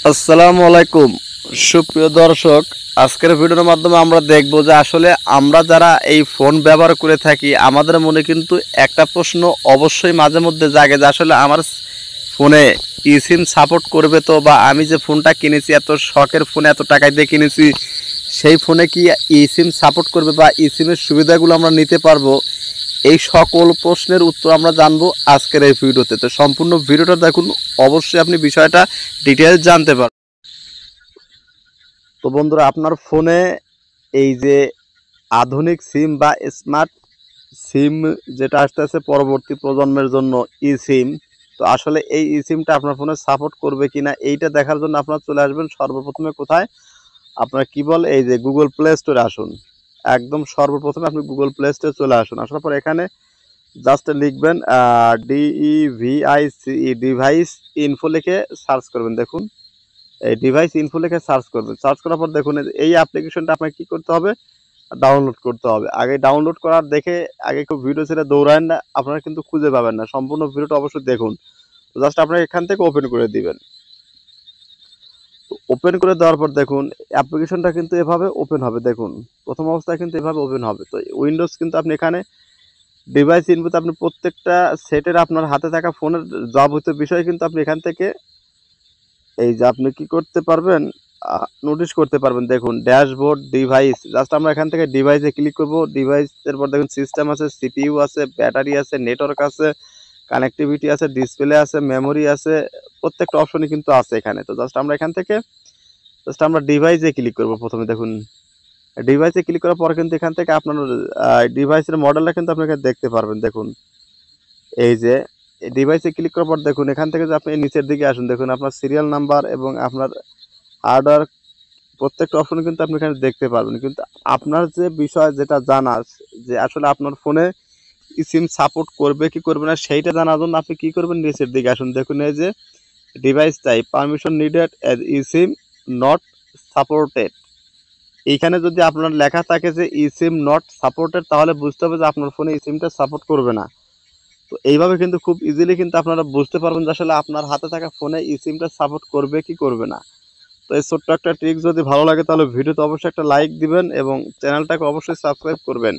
আসসালামু আলাইকুম সুপ্রিয় দর্শক, আজকের ভিডিওর মাধ্যমে আমরা দেখব যে আসলে আমরা যারা এই ফোন ব্যবহার করে থাকি আমাদের মনে কিন্তু একটা প্রশ্ন অবশ্যই মাঝে মধ্যে জাগে যে আসলে আমার ফোনে ইসিম সাপোর্ট করবে তো, বা আমি যে ফোনটা কিনেছি এত শখের ফোনে এত টাকা দিয়ে কিনেছি সেই ফোনে কি ইসিম সাপোর্ট করবে বা ইসিমের সুবিধাগুলো আমরা নিতে পারবো। এই সকল প্রশ্নের উত্তর আমরা জানবো আজকের এই ভিডিওতে। তো সম্পূর্ণ ভিডিওটা দেখুন, অবশ্যই আপনি বিষয়টা ডিটেইলস জানতে পারবেন। তো বন্ধুরা, আপনার ফোনে এই যে আধুনিক সিম বা স্মার্ট সিম যেটা আসতেছে পরবর্তী প্রজন্মের জন্য ই সিম, তো আসলে এই ই সিমটা আপনার ফোনে সাপোর্ট করবে কিনা এইটা দেখার জন্য আপনারা চলে আসবেন সর্বপ্রথমে কোথায়, আপনার কি বল এই যে গুগল প্লে স্টোরে আসুন। একদম সর্বপ্রথমে আপনি গুগল প্লে স্টোরে চলে আসুন। আসার পর এখানে জাস্ট লিখবেন DEVICE ডিভাইস ইনফো লিখে সার্চ করবেন। দেখুন এই ডিভাইস ইনফো লিখে সার্চ করবেন। সার্চ করার পর দেখুন এই অ্যাপ্লিকেশনটা আপনাকে কী করতে হবে, ডাউনলোড করতে হবে। আগে ডাউনলোড করার দেখে আগে কেউ ভিডিও ছেড়ে দৌড়ান না, আপনারা কিন্তু খুঁজে পাবেন না। সম্পূর্ণ ভিডিওটা অবশ্যই দেখুন। তো জাস্ট আপনারা এখান থেকে ওপেন করে দিবেন। তো ওপেন করে দেওয়ার পর দেখুন অ্যাপ্লিকেশনটা কিন্তু এভাবে ওপেন হবে। দেখুন প্রথম অবস্থায় কিন্তু এভাবে ওপেন হবে। তো উইন্ডোজ কিন্তু আপনি এখানে ডিভাইস ইনপুট আপনি প্রত্যেকটা সেটের আপনার হাতে থাকা ফোনের যাবতীয় বিষয় কিন্তু আপনি এখান থেকে এই যে আপনি কি করতে পারবেন, নোটিশ করতে পারবেন। দেখুন ড্যাশবোর্ড ডিভাইস, জাস্ট আমরা এখান থেকে ডিভাইসে ক্লিক করব। ডিভাইসের পর দেখুন সিস্টেম আছে, সিপিইউ আছে, ব্যাটারি আছে, নেটওয়ার্ক আছে, কানেক্টিভিটি আছে, ডিসপ্লে আছে, মেমোরি আছে, প্রত্যেকটা অপশনই কিন্তু আছে এখানে। তো জাস্ট আমরা এখান থেকে জাস্ট আমরা ডিভাইসে ক্লিক করব। প্রথমে দেখুন ডিভাইসে ক্লিক করার পর কিন্তু এখান থেকে আপনার ডিভাইসের মডেলটা কিন্তু আপনি এখানে দেখতে পারবেন। দেখুন এই যে ডিভাইসে ক্লিক করার পর দেখুন এখান থেকে যে আপনি নিচের দিকে আসুন, দেখুন আপনার সিরিয়াল নাম্বার এবং আপনার হার্ডওয়্যার প্রত্যেকটা অপশন কিন্তু আপনি এখানে দেখতে পারবেন। কিন্তু আপনার যে বিষয় যেটা জানার যে আসলে আপনার ফোনে সিম সাপোর্ট করবে কি করবে না সেইটা জানার জন্য আপনি কি করবেন, নিচের দিকে আসুন। দেখুন এই যে device type permission needed as he SIM not supported, এইখানে যদি আপনার লেখা থাকে যে ই সিম নট সাপোর্টেড তাহলে বুঝতে হবে যে আপনার ফোনে ই সিমটা সাপোর্ট করবে না। তো এইভাবে কিন্তু খুব ইজিলি কিন্তু আপনারা বুঝতে পারবেন যে আসলে আপনার হাতে থাকা ফোনে ই সিমটা সাপোর্ট করবে কি করবে না। তো এই ছোট্ট একটা ট্রিক যদি ভালো লাগে তাহলে ভিডিওতে অবশ্যই একটা লাইক দিবেন এবং চ্যানেলটাকে অবশ্যই সাবস্ক্রাইব করবেন।